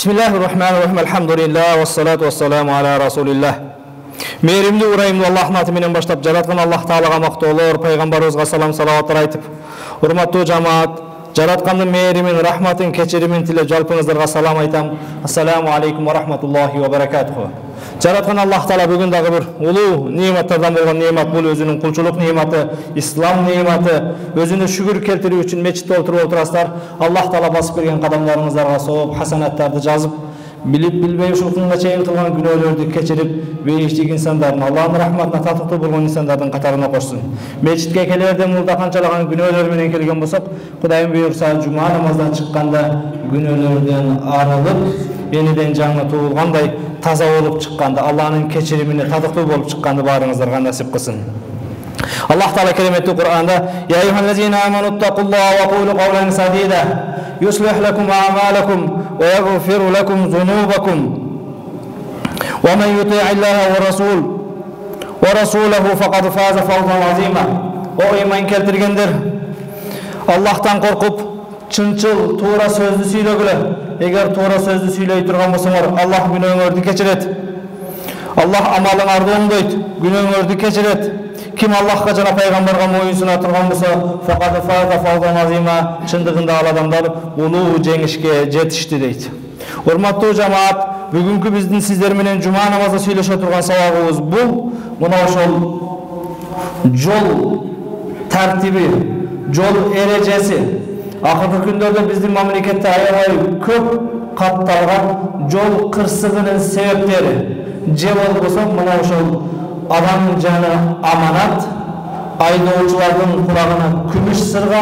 Bismillahirrahmanirrahim. Elhamdülillah ve salatu ve selamu ala Rasulillah. Meyrimli urayımlı Allah'ın atımenen başlap jaratkan Allah Ta'alaga maqtoolor, Peygamberimizge salam salavatlar aytıp, hurmattуу jamaat, jaratkanın meyrimin, rahmatın, keçirimin tilep jalpыңыздарга salam aytam. Assalamu aleykum ve rahmatullahi ve berekatuhu. Jaratkan Allah Ta'ala bugün dagı bir ulu nimetlerden bolgan nimet, bul özünün kulçuluk nimeti, İslam nimeti, özüne şükür keltiriu üçün meçitте oturup oturasızlar. Allah Ta'ala basıp bergen kadamlarыңыздарга sowap hasanаттарды жазып, bilip bilbey ушул күнгө чейин кылган күнөөлөрдү кечирип, бейиштик инсандардын, Аллахтын рахматына татыктуу болгон инсандардын катарына кошсун. Мечитке келерде мурда канчалаган күнөөлөр менен келген болсок, Кудайым буйрса, жума намаздан чыкканда күнөөлөрдөн арылып, yeniden жаңы туылгандай таза болуп чыкканды, Аллахтын кечиримине татыктуу болуп чыкканды баарыңыздарга насип кылсын. Allah Teala kelimeti Kur'an'da Ya eyyühellezine amenuttakullaha ve kulu kavlen sadida yuslih lekum a'malakum ve yaghfiru lekum zunubakum ve men yuti'illaha ve rasulahu faqad faza fawzan azima. O iman keltirgendir. Allah'tan korkup çınçıl tuğra sözlü süylögülü. Eğer tuğra sözlü süylöy turgan bolsoңор, Allah günөөңөрдү keçiret. Allah amalыңарды оңдойт, günөөңөрдү keçiret. Kim Allah'a jana peygamberge moyunsuna turgan bolsa, faqad faza fawzan azima, çındыгында ал адамдар улуу жеңишке жетишти дейт. Урматтуу жамаат, бүгүнкү биздин сиздер менен жума намазы сүйлөшө турган сабагыбыз бул мына ошол жол тартиби, жол эрежеси. Акыркы күндөрдө биздин мамлекетте аябай көп катталган жол кырсыгынын себептери же болбосо мына ошол адам жаны аманат, айдоочулардын кулагына күмүш сырга,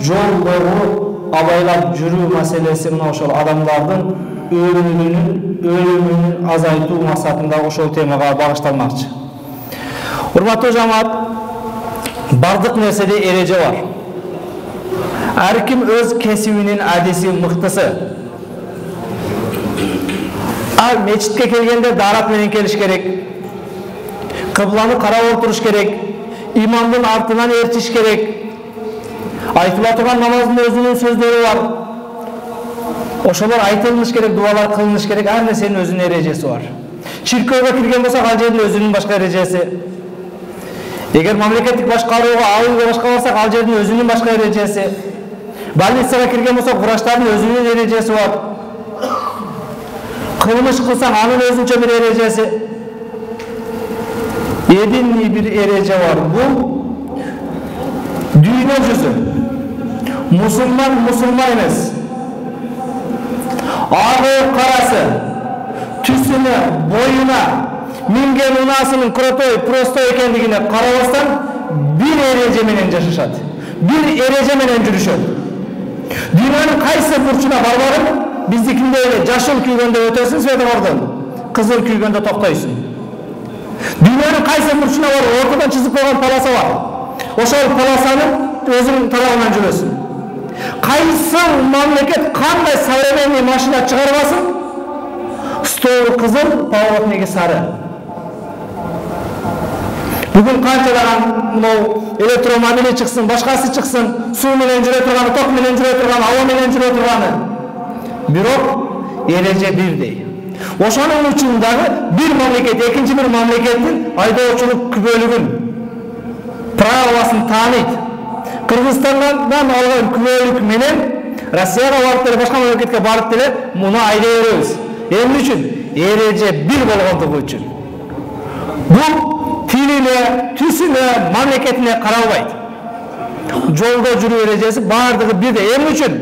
жолдору абайлап жүрүү маселеси мына ошол адамдардын өлүмүнүн азайтуу максатында ошол темага багышталмакчы. Урматтуу жамаат, бардык нерседе эреже бар. Ар ким өз кесибинин адиси мыктысы. Мечитке келгенде дарак менен келиш керек. Кыбланы карап отуруш керек. Имамдын артынан ертиш керек. Айтыла турган намаздын өзүнүн сөздөрү бар. Ошолор айтылыш керек, дуалар кылыныш керек. Ар нерсенин өзүнүн эрежеси бар. Чиркөөгө кирген болсок, ал жердин өзүнүн башка эрежеси. Эгер мамлекеттик башкарууга, ауылга башка барсак, ал жердин өзүнүн башка эрежеси. Больницага кирген болсок, врачтардын өзүнүн эрежеси бар. Кылмыш кылсаң, анын өзүнчө бир эрежеси. Единный bir ereje var. Bu dünya yüzü. Musulman emas. Ağı karası, tüsüne, boyuna, mingen unasının krotoy, prostoy ekendigine karabastan bir ereje menen yaşaşat. Bir ereje menen жүрүшөт. Dünyanın kayсы burçuna barbarın, bizdikinde öyle jaşıl küygönde ötösün, svetofordan, kızıl küygönde toktойсун. Dünyanın kayсы burçuna var, ortadan çizip koygan palasa var. Ошол паласанын өзүнүн тарабынан жүрөсүн. Кайсы мамлекет кандай современный машина чыгарбасын, столу кызыл, поворотниги сары. Бүгүн канчалаган электромобили чыксын, башкасы чыксын, суу менен жүрө турганы, ток менен жүрө турганы, аба менен жүрө турганы. Бирок эреже бирдей. Ошонун үчүн дагы бир мамлекет экинчи бир мамлекеттин айдоочулук күбөлүгүн, правосын тааныйт. Кыргызстандан алган күбөлүк менен Россияга барып деле, башка мамлекетке барып деле муну айдай беребиз. Эмне үчүн? Эреже бир болгондугу үчүн. Бул тилине, түсүнө, мамлекетине каралбайт. Жолдо жүрүү эрежеси баардыгы бирдей. Эмне үчүн?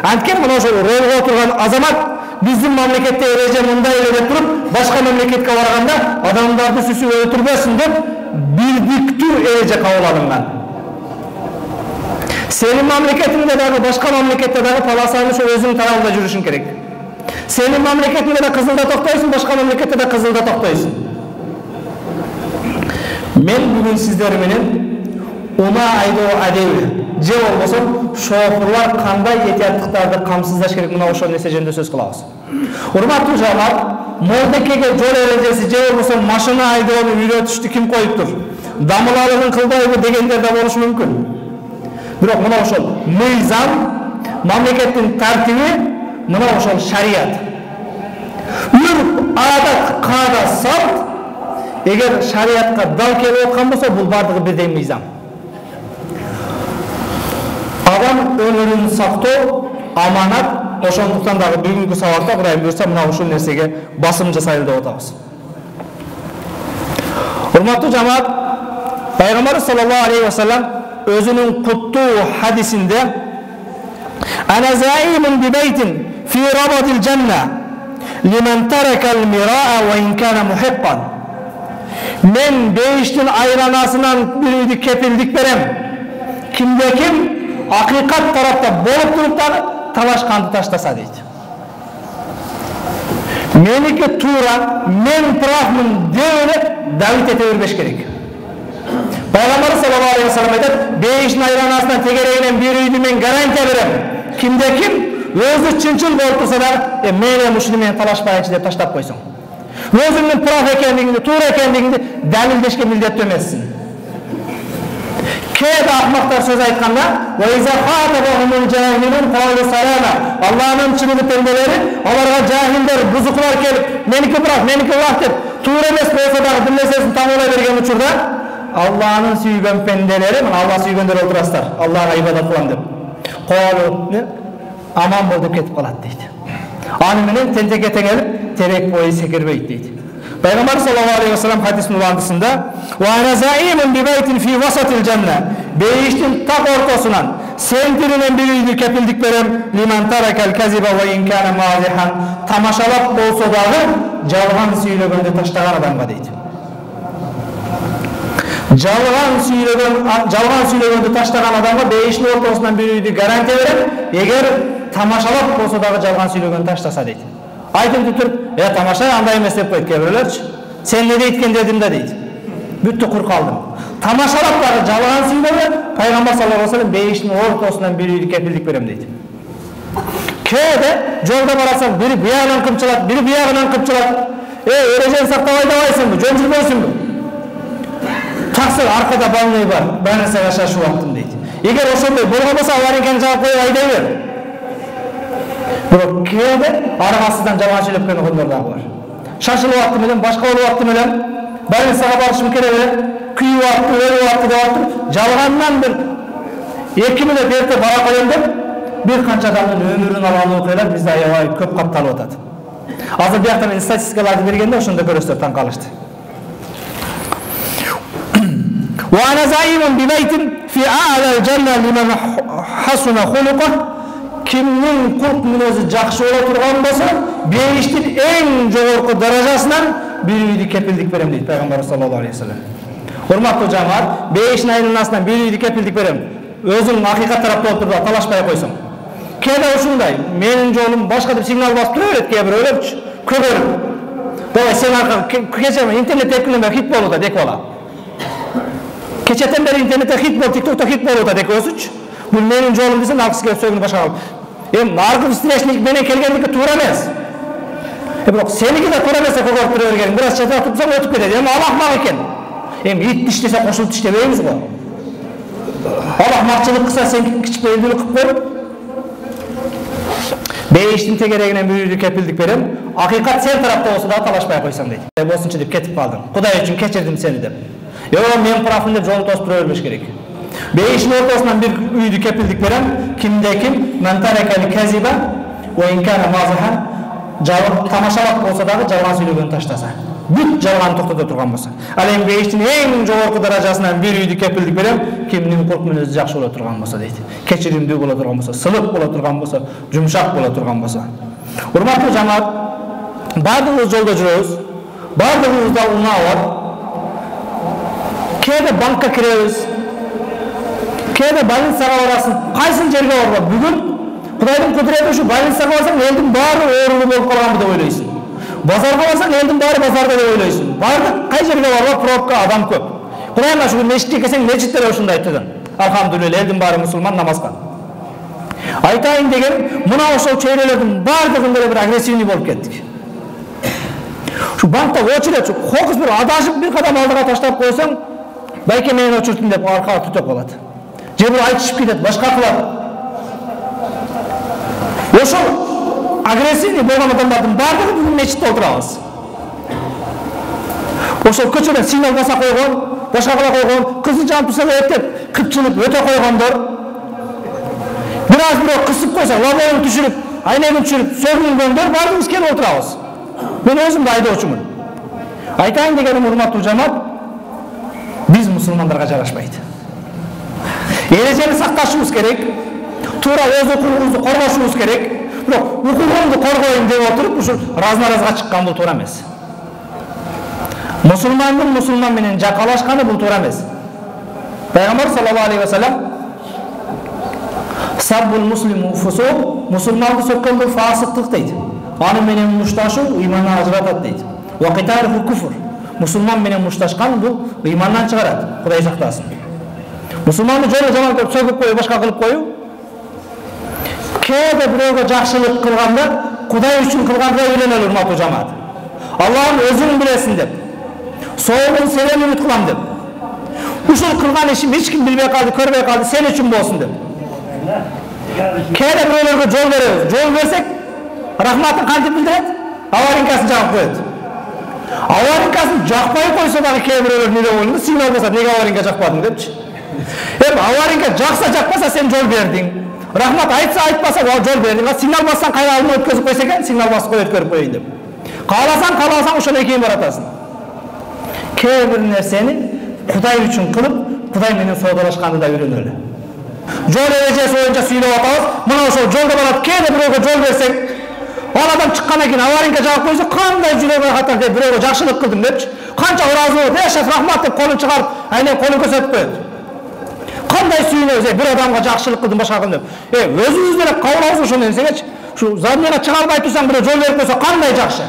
Анткени мына ошол ролго отурган азамат биздин мамлекетте эреже мындай эле деп туруп, башка мамлекетке барганда адамдарды сүсүп өлтүрбөсүн деп бирдиктүү эреже кабыл алынган. Сенин мамлекетиңде дагы, башка мамлекетте дагы паласаны ошо өзүнүн тарабында жүрүшүң керек. Сенин мамлекетиңде да кызылда токтойсуң, башка мамлекетте да кызылда токтойсуң. Мен бүгүн сиздер менен уна айдоо адеби, же болбосо шофурлар кандай этияттыктарды камсыздаш керек, мына ошол нерсе жөнүндө сөз кылабыз. Урматтуу жамаат, молдекеге жол эрежеси же болбосо машина айдоону үйрөтүштү ким коюптур? Дамылалыгын кылбайбы дегендер да болушу мүмкүн. Бирок мына ошол мыйзам, мамлекеттин тартиби мына ошол шарият. Үрп, адат, каада, салт эгер шариятка дал келип аткан болсо, бул бардыгы бирдей мыйзам. Адам өмүрүн сактоо аманат. Ошондуктан дагы бүгүнкү сабакта Кудай буйрса мына ушул нерсеге басым жасайлы деп атабыз. Урматтуу жамаат, Пайгамбар саллаллаху алейхи ва саллям өзүнүн куттуу хадисинде "Ана заимун би бейтин фи рабадил жанна лиман таракал мираа ва ин кана мухиббан." Мен бейиштин айланасынан бир үйдү кепилдик берем. Кимде ким акыйкат тарапта болуп туруп дагы талашканды таштаса дейт. Меники туура, мен правмын деп эле давит эте бербеш керек. Пайгамбар саллаллаху алейхи ва саллям айтат: "Бейиштин айланасынан тегерегинен бир үйдү мен гарантия берем. Кимде ким өзү чынчыл болуп турса дагы, мен ушуну менен талашпайынчы деп таштап койсоң. Өзүңдүн прав экендигиңди, туура экендигиңди далилдешке милдеттүү эмессиң." Кээде акмактар сөз айтканда, "Ва иза хатабахумул жахилун калу салама." Аллахтын чынын пенделери, аларга жахилдер, бузуклар келип, "Меники прав, меники лак" деп туура эмес болсо дагы бир нерсесин таңуулай берген учурда, Аллахтын сүйгөн пенделери, мына Аллах сүйгөндөр отурасыздар, Аллахга ибадат кылам деп, "Калу, аман бол" деп кетип калат дейт. Аны менен тентекке теңелип, терек бою секирбейт дейт. Пайгамбар саллаллаху алейхи ва саллям хадисин уландысында "Ва ана заимун би бейтин фи васатил жанна." Бейиштин так ортосунан сентиринен бир үйдү кепилдик берем. "Лиман таракал казиба ва ин кана мазихан." Тамашалап болсо дагы жалган сүйлөгөндү таштаган адамга дейт. Жалган сүйлөгөндү таштаган адамга бейиштин ортосунан бир үйдү гарантия берем. Эгер тамашалап болсо дагы жалган сүйлөгөндү таштаса дейт. Айтып туруп, тамаша андай эмес деп койт кээ-бирлерчи. "Сен не дейт экен дедим да" дейт. Бүттү, кур калдым. Тамашалап дагы жалган сүйлөгө Пайгамбар саллаллаху алейхи ва саллям бейиштин ортосунан бир үйдү кепилдик берем дейт. Кээде жолдо барасаң, бири биягынан кымчылат, бири биягынан кымчылат. Эрежени сактабай дабайсыңбы, жөн жүрбөйсүңбү? Таксыр аркада балный бар, больницага шашып аттым дейт. Эгер ошондой болгон болсо, аварийканы жаап коюп айдай бер. Бирок кээде аргасыздан жалган сүйлөп келген адамдар дагы бар. Шашылып аттым менен, башка болуп аттым менен, больницага барышым керек эле, күйүп аттым, өлүп аттым деп аттым. Жалгандан бир 2 мүнөт эрте бара коем деп, бир канча адамдын өмүрүн алган окуялар бизде аябай көп катталып атат. Азыр биякта мен статистикаларды бергенде ошондо көрөсүздөр, таң калышты. "Ва ана заимун би бейтин фи а'лал жанна лиман хасуна хулука." Кимнин кулк мүнөзү жакшы боло турган болсо, бейиштин эң жогорку даражасынан бир үйдү кепилдик берем дейт Пайгамбар саллаллаху алейхи ва саллям. Урматтуу жамаат, бейиштин айланасынан бир үйдү кепилдик берем. Өзүң акыйкат тарапта болуп туруп талашпай койсоң. Кээде ушундай, менин жолум башка деп сигнал басып тура берет кээ-биреулөрчү, көгөрүп. "Давай сен кече интернетте экинен хит болуп атат" деп ала. Кечетен бери интернетте хит болуп, TikTok'та хит болуп атат деп өзүчү. Бул менин жолум десем, ал кишиге сөзүн башка алып. Аркы встречник менен келгендики туура эмес. Бирок сеники да туура эмес деп көгөрүп тура берген. Бираз чета турсаң өтүп кетет. Аллах мак экен. Ит иштесе кошулуп иштебейбиз го. Аллах макчылык кылса, сен кичпейдүүлүк кылып кой. Бейиштин тегерегинен бир үйдү кепилдик берем. Акыйкат сен тарапта болсо да талашпай койсоң дейт. Болсунчу деп кетип калдым. Кудай үчүн кечирдим сени деп. Мен правмын деп жолун тосуп тура бербеш керек. Бейиштин ортосунан бир үйдү кепилдик берем. Кимде ким мантаракали казиба ва ин кана мазихан. Тамашалап болсо дагы жалган сүйлөгөнү таштаса. Бүт жалган токтото турган болсо. Ал эми бейиштин эң жогорку даражасынан бир үйдү кепилдик берем. Кимдин кулк мүнөзү жакшы боло турган болсо дейт. Кечиримдүү боло турган болсо, сылык боло турган болсо, жумшак боло турган болсо. Урматтуу жамаат, бардыгыбыз жолдо жүрөбүз. Бардыгыбызда унаа бар. Кээде банкка киребиз. Кээде больницага барасың. Кайсын жерге барба? Бүгүн Кудайдын кудурети ушу, больницага барсаң, элдин баары оорулуу болуп калганбы деп ойлойсуң. Базарга барсаң, элдин баары базарда деп ойлойсуң. Бардык кай жерге барба, пробка, адам көп. Кудайга шүгүр, мешитке келсең, мечиттер ушундай түзөн. Алхамдулилла, элдин баары мусулман, намазга. Айтайын деген, мына ошол чөйрөлөрдүн бардыгында эле бир агрессивный болуп кеттик. Şu bankta очередь, хокус бир адашып бир кадам алдыга таштап койсоң, байке менен очуртун деп аркага түтөп калат. Же бир айтышып кетет, башка кылат. Ошол агрессивный болгон адамдардын баардыгы бүгүн мечитте отурабыз. Ошол көчөдөн сигнал баса койгон, башка кыла койгон, кызыл жанып турса деп кыпчылып өтө койгондор. Бир аз бирөө кысып койсо, лабоун түшүрүп, айнегин түшүрүп, сөгүнгөндөр баардыгыбыз келип отурабыз. Мен өзүм да айдоочумун. Айтайын дегеним, урматтуу жамаат, биз мусулмандарга жарашпайт. Эрежени сакташыбыз керек, туура өз укугубузду коргошубуз керек. Бирок укугумду коргоюн деп отуруп, ушул разнаразга чыккан бул туура эмес. Мусулмандын мусулман менен жакалашканы бул туура эмес. Пайгамбар саллаллаху алейхи ва саллям саббул муслиму фусук, мусулманды сөккөн бул фасыктык дейт. Аны менен мушташуу ыймандан ажыратат дейт. Ва киталу куфр, мусулман менен мушташкан бул ыймандан чыгарат. Кудай сактасын. Мусулманды жоло жаман деп сөгүп коюп, башка кылып коюу. Кээде бирөөгө жакшылык кылганда Кудай үчүн кылганга үйлөнөлөр, урматтуу жамаат. Аллахым өзүң билесиң деп, соолун сенен үмүт кылам деп. Ушул кылган ишим эч ким билбей калды, көрбөй калды, сен үчүн болсун деп. Кээде бирөөлөргө жол беребиз. Жол берсек, рахматын кантип билдирет? Аваринкасын жагып коет. Аваринкасын жакпай койсо дагы кээ бирөөлөр эмне деп ойлойт? Сигнал басат, неге аваринка жакпадың депчи. Аваринка жакса жакпаса сен жол бердиң. Рахмат айтса айтпаса жол бердиң. Сигнал бассаң кайра алдына өткөзүп койсо экен, сигнал басып коюп өткөрүп коеюн деп. Кааласаң ошондой кийин баратасың. Кээ бир нерсени Кудай үчүн кылып, Кудай менен соодалашканды да үйрөнөлү. Жол эрежеси боюнча сүйлөп атабыз. Мына ошол жолдо барат, кээде бирөөгө жол берсек, ал адам чыккандан кийин аваринка жагып койсо, кандай жүрөгү катар деп бирөөгө жакшылык кылдым депчи. Канча ыраазы болот, шат рахмат деп колун чыгарып, айнек колун көрсөтүп коет. Кандай сүйүнөбүз, бир адамга жакшылык кылдым, башка кылдым деп. Өзүбүз деле кабыл алабыз ошол нерсегечи. Şu zamiyana çıga alбай турсаң бирөө жол берип койсо кандай жакшы.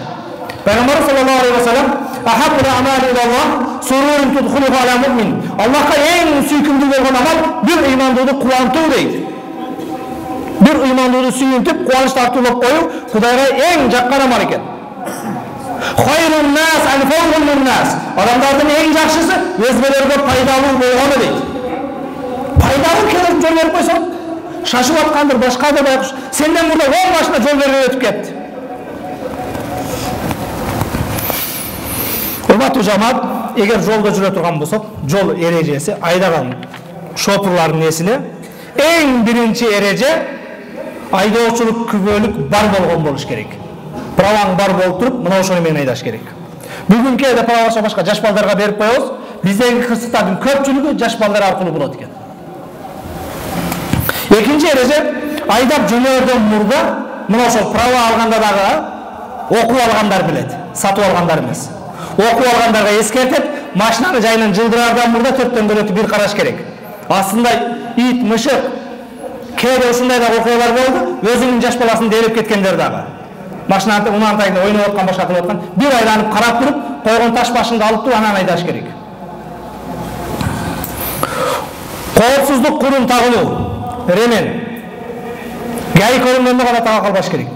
Пайгамбар саллаллаху алейхи ва саллям ахаббул амали илаллах сурурун tudkhuluhu ala mu'min. Аллахка эң сүйкүмдүү болгон амал бир ыймандууду кубантуу дейт. Бир ыймандууду сүйүнтүп, кубаныч тартуулап коюу Кудайга эң жаккан амал экен. Хайрун нас анфаухум линнас. Адамдардын эң жакшысы өзгөлөргө пайдалуу болгону дейт. Пайдалуу келип жол берип койсо, шашып аткандыр, башка да байкуш. Сенден мурда 10 машина жол берип өтүп кетти. Урматтуу жамаат, эгер жолдо жүрө турган болсок, жол эрежеси айдаган шопурлардын эсине эң биринчи эреже айдоочулук күбөлүк бар болгон болуш керек. Праваң бар болуп туруп, мына ошону менен айдаш керек. Бүгүнкү эде праваша башка жаш балдарга берип коебуз. Биздеги кырсыктардын көпчүлүгү жаш балдар аркылуу болот экен. Экинчи эреже айдап жөнөөрдөн мурда мына ошол права алганда дагы окуп алгандар билет, сатып алгандар эмес. Окуп алгандарга эскертип, машинаны жайынан жылдыраардан мурда төрттөн көлөтү бир караш керек. Астында ит, мышык, кээде ушундай да окуялар болду. Өзүнүн жаш баласын дээрип кеткендер дагы. Машинаны унан тайында ойноп аткан, башка кылып аткан, бир айланып карап туруп, койгон таш башында алып туруп анан айдаш керек. Коопсуздук курум тагылуу, ремен. Гай көрүнгөндө гана тага калбаш керек.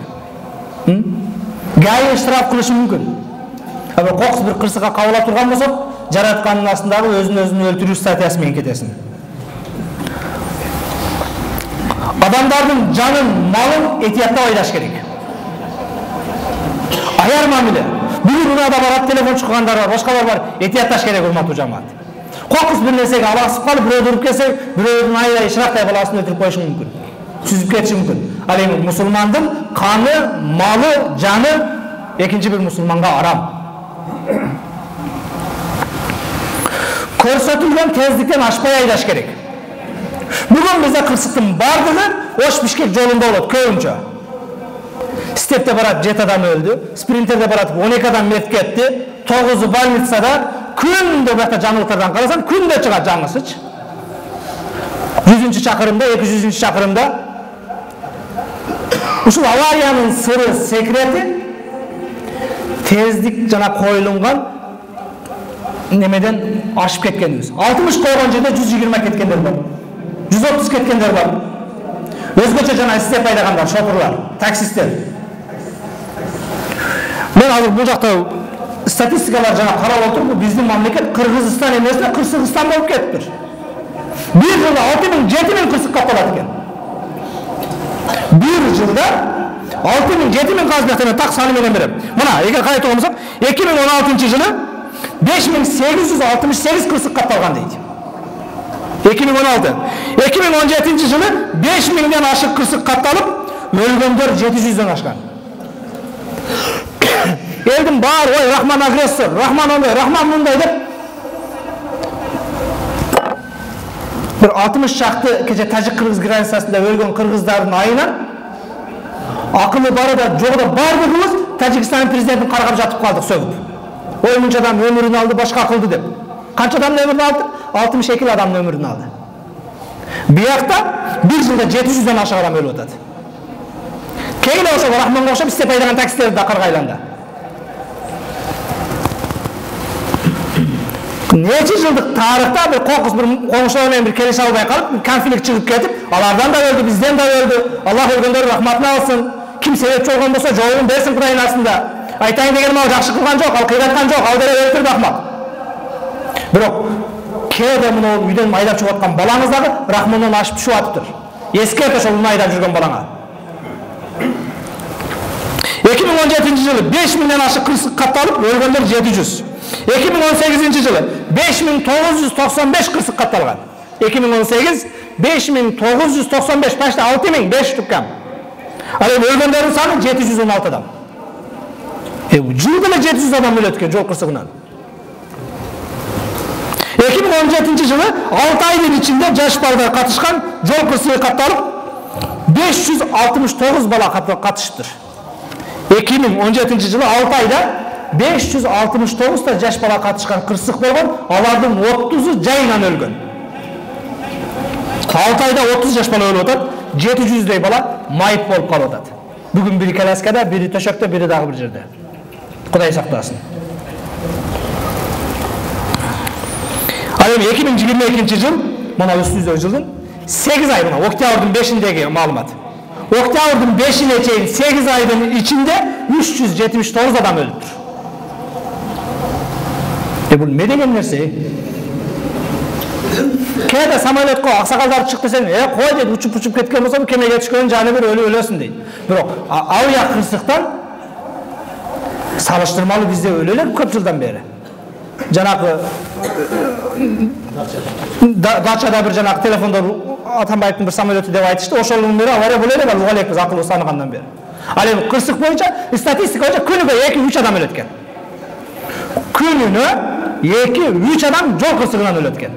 Гай штраф кылышы мүмкүн. Абы кокус бир кырсыкка кабылап турган болсо, жараткандын астындагы өзүн өлтүрүү статьясы менен кетесиң. Адамдардын жанын, малын этияттап айдаш керек. Аяр мамиле. Бүгүн унада барат, телефон чуккандар бар, башкалар бар, этиятташ керек, урматтуу жамаат. Кокус бир нерсеге аласып калып, бирөө дуруп келсе, бирөөнүн айдай шырактай баласын өлтүрүп коюшу мүмкүн. Сүзүп кетиши мүмкүн. Ал эми мусулмандын каны, малы, жаны экинчи бир мусулманга арам. Көрсөтүлгөн тездиктен ашпай айдаш керек. Бүгүн бизде кырсыктын бардыгы Ош Бишкек жолунда болот көбүнчө. Степте барат 7 адам өлдү, спринтерде барат 12 адам мерт кетти, 9-у больницада, күндө бакта жаңылыктардан карасаң, күндө чыгат жаңысычы. 100-чакырымда, 200-чакырымда. Ушул авариянын сыры, секрети тездик жана коюлунган немеден ашып кеткенибиз. 60 койгон жерде 120 кеткендер бар. 130 кеткендер бар. Өзгөчө жана степ айдагандар, шопурлар, таксисттер. Мен азыр бул жакта статистикалар жана карап отуруп, биздин мамлекет Кыргызстан эмес, Кыргызстан болуп кетиптир. Bir жылда 6000-7000 кырсык катталат экен. Bir жылда 6000 7000 казбектен так саны менен берем. Мына эгер кайтып болсак 2016-жылы 5868 кырсык катталган дейт. 2016. 2017-жылы 5000ден ашык кырсык катталып, өлгөндөр 700дөн ашкан. Элдин баары ой Рахман агрессор, Рахман ондай, Рахман мындай деп bir 60 шақты кече Тажик-Кыргыз границасында өлгөн кыргыздардын айынан акылы бары да жок да бардыгыбыз Тажикстан президентин каргап жатып калдык сөгүп. Ой мынча адам өмүрүн алды, башка кылды деп. Канча адам өмүрүн алды? 62 адам өмүрүн алды. Биякта bir жылда 700дөн ашык адам өлүп атат. Кейле ошо Рахманга окшоп истеп айдаган таксилерди да кыргайланды. Нече жылдык тарыхта bir кокус bir коңшолор менен bir келише албай калып, конфликт чыгып кетип, алардан да өлдү, бизден да өлдү. Аллах өлгөндөрдү рахматын алсын. Ким себепчи болгон болсо жообун берсин Кудайдын астында. Айтайын дегеним ал жакшы кылган жок, ал кыйраткан жок, ал деле өлтүрдү акмак. Бирок кээде мына үйдөн айдап чыгып аткан балаңыз дагы рахмандан ашып түшүп атыптыр. Эскерт ошол муну айдап жүргөн балаңа. 2017-жылы 5000ден ашык кырсык катталып, өлгөндөр 700. 2018-жылы 5995 кырсык катталган. 2018 5995, почти 6500 кам. Ал эми өлгөндөрдүн саны 716 адам. Жылда эле 700 адам өлөт экен жол кырсыгынан. 2017-жылы 6 айдын ичинде жаш балдар катышкан, жол кырсыгы катталып 569 бала катышыптыр. 2017-жылы 6 айда 569 та жаш бала катышкан кырсык болгон, алардын 30-у жайынан өлгөн. 6 айда 30 жаш бала өлүп атат, 700дей бала майып болуп калып атат. Бүгүн бири коляскада, бири төшөктө, бири дагы бир жерде. Кудай сактасын. Ал эми 2022-жыл, мына үстүбүздөгү жылдын 8 ай, мына октябрдын 5-индеги маалымат. Октябрдын 5-ине чейин 8 айдын ичинде 379 адам өлүптүр. Бул эмне деген нерсе? Кээде самолетко аксакалдар чык десең, кой дейт, учуп кеткен болсо кемеге түшкөн жаны бир өлөсүн дейт. Бирок авиа кырсыктан салыштырмалуу бизде өлө элек көп жылдан бери. Жанагы Дачада бир жанагы телефондо Атамбаевдин бир самолети деп айтышты, ошонун бери авария боло элек, ал элекпиз акылыбыз тааныгандан бери. Ал эми кырсык боюнча статистика боюнча күнүгө 2-3 адам өлөт экен. Күнүнө 2-3 адам жол кырсыгынан өлөт экен.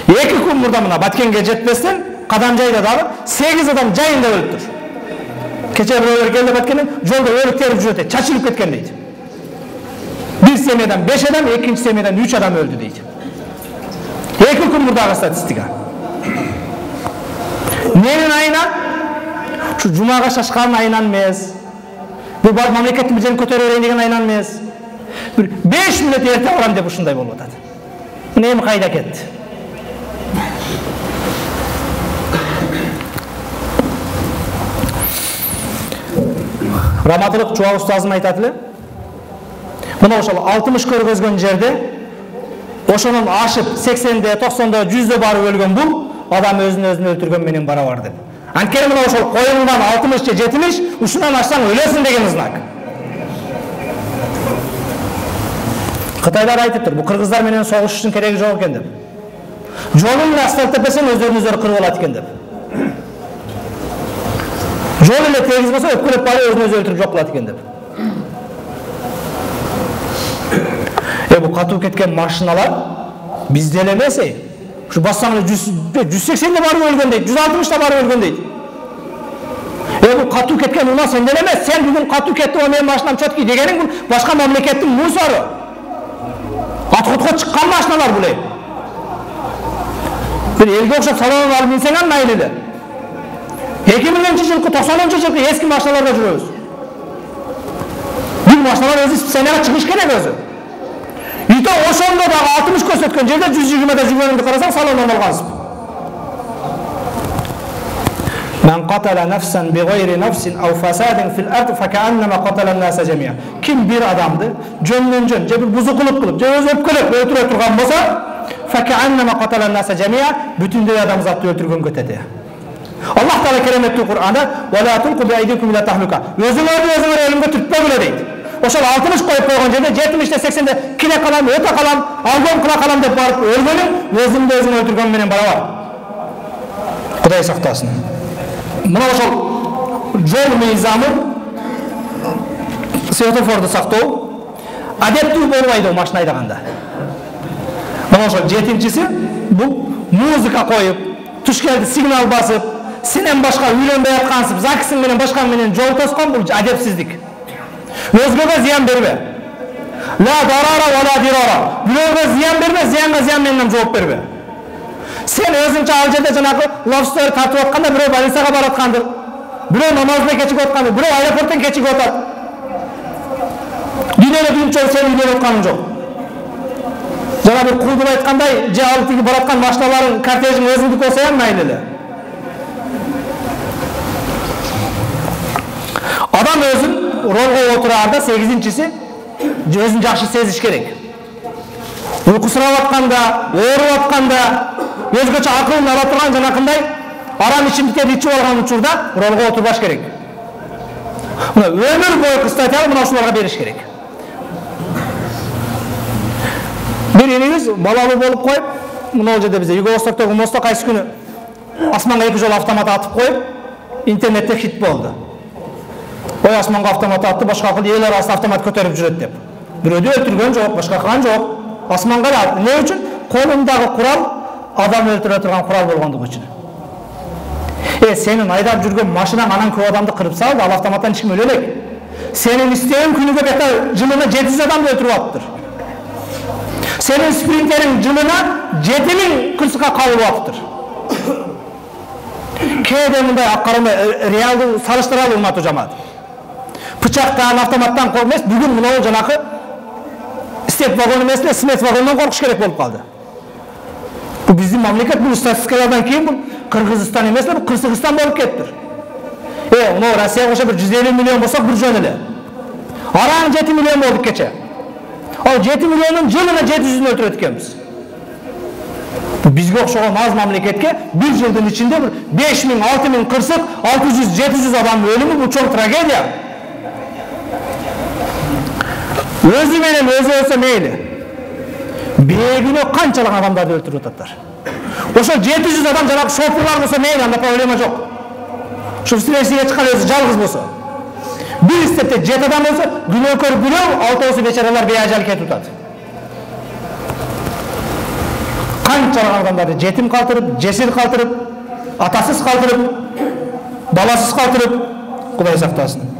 2 күн мурда мына Баткенге жетпестен Кадамжайда дагы 8 адам жайында өлүптүр. Кече бирөөлөр келди Баткенден, жолдо өлүктөрүп жүрөт, чачылып кеткен дейт. Bir semiyeden 5 adam, ikinci semiyeden 3 adam öldü deydi. 2 gün buradaki statistika. Neyin ayından? Şu Cuma'ga şaşkanın ayından mıyız? Bu memleketin bizden kötü öğrendiğin ayından mıyız? 5 millet erte oran diye bu şunday bolu atadı. Neyim kayda ketti? Rahmatlık Çuva Ustazım aytatılı. Mına ошол 60 көргөзгөн жерде ошонун ашып 80де, 90де, 100де барып өлгөн бул адам өзүн өлтүргөн менен барабар деп. Анткени мына ошол коюлган 60 же 70 ушунан ашсаң өлөсүң деген знак. Кытайлар айтыптыр, бул кыргыздар менен согушуштун кереги жок экен деп. Жолун эле асфальттеп берсең өздөрүн-өздөрү кырып алат экен деп. Жол эле тегиз болсо өпкөлөп барып өзүн-өзү өлтүрүп жок кылат экен деп. Bu katı ketken maşinalar bizde elemez. Şu bassana 180'de barı ölgön deydi, 160'da barı ölgön deydi. Bu katı ketken ona sen delemez. Sen bugün katı ketti o benim maşinam çötki degenin bu başka memleketin musarı. Atkutku çıkan maşinalar bu ne? Bir elge okşap salonun alıp insen anla eyledi. 2000'ci yılki 90'ncı yılki eski maşinalarda жүрөбүз. Bu maşinalar özü seneye çıkış gerek özü. Ito ошондо дагы 60 көрсөткөн жерде 120'de жүргөнүңдү карасаң салондон алгансың. Men qatala nafsan bighayri nafsin aw fasadin fil ard fekannama qatala an-nasa jami'a. Kim bir adamdı jöndөн je bir buzukuluk kılıp je öz öpkölөp öldürө turgan bolsa fekannama qatala an-nasa jami'a, bütündöy adam zatты öldürgөнгө тети. Аллах Таала кереметтүү Кур'анда "Вала тулку би айдикум иля тахлука". Өзүңөрдү өлүмгө түртпөгүлө дейт. Ошол 60 коюп койгон жерде 70-те 80-те кире калам, өтө калам, алгон кыла калам деп барып өлгөнүң өзүңдү өзүң өлтүргөн менен барабар. Кудай сактасын. Мына ошол жол мыйзамы светофорду сактоо адептүү болбойт машина айдаганда. Мына ошол 7-чиси бул музыка коюп, туш келди сигнал басып, сенен башка үйлөнбөй аткансып, закисиң менен башка менен жол тоскон бул адепсиздик. Өзгөгө зыян бербе. Ла дарара ва ла дирара. Бирөөгө зыян бербе, зыянга зыян менен жооп бербе. Сен өзүңчө ал жерде жанагы лобстер тартып атканда бирөө больницага барып аткандыр. Бирөө намазына кечигип аткандыр, бирөө аэропорттон кечигип атат. Дүйнөлүк үмчө сен үйлөнүп атканың жок. Жана бир кулдун айткандай, же ал тиги бараткан машиналарын кортежиң өзүңдүк болсо ham мейли эле. Адам өзүн ролго отураарда 8-чиси өзүн жакшы сезиш керек. Уйкусурап атканда, ооруп атканда, өзгөчө акылын ала турган жанакындай арам ичимдиктерди ичип алган учурда ролго отурбаш керек. Мына өмүр бою статья мына ушуларга бериш керек. Бир инибиз балалуу болуп коюп, мына жерде бизде Юго-Востоктогу мостто кайсы күнү асманга 2 жолу автомат атып коюп, интернетте хит болду. Ой асманга автомат атты, башка акыл эл арасында автомат көтөрүп жүрөт деп. Бирөөдү өлтүргөн жок, башка кылган жок. Асманга да атты. Не үчүн? Колундагы курал адам өлтүрө турган курал болгондугу үчүн. Сенин айдап жүргөн машинаң анан көп адамды кырып салды, ал автоматтан эч ким өлө элек. Сенин истең күнүгө бета жылына 700 адамды өлтүрүп атыптыр. Senin sprinterin жылына 7000 кырсыкка кабылып атыптыр. Кээде мындай аккармай реалдуу салыштыралы урматтуу жамаат. Бычактан, автоматтан коркмайсыз, бүгүн мына жанакы степ вагон эмес эле, смет вагонунан коркуш керек болуп калды. Бул биздин мамлекет, бул статистикалардан кийин бул Кыргызстан эмес эле, бул Кыргызстан болуп кеттир. Мына Россияга кошо бир 150 миллион болсок бир жөн эле. Араң 7 миллион болдук кече. Ал 7 миллионун жылына 700-ün өлтүрөт экенбиз. Бизге окшогон аз мамлекетке бир жылдын ичинде 5000, 6000 кырсык, 600, 700 адам өлүмү бул чоң трагедия. Өзү менен өзү өлсө мейли. Бегине канчалык адамдарды өлтүрүп ататтар. Ошо 700 адам жанагы шофурлар болсо мейли, анда проблема жок. Ошо стресиге чыккан өзү жалгыз болсо. Bir istepte 7 adam olsa günökör bülöv, altı beçaralar beyajal ketip atат. Kançalыk adamları jetim kaldırıp, jesir kaldırıp, atasız kaldırıp, balasız kaldırıp, Kuday saktasın.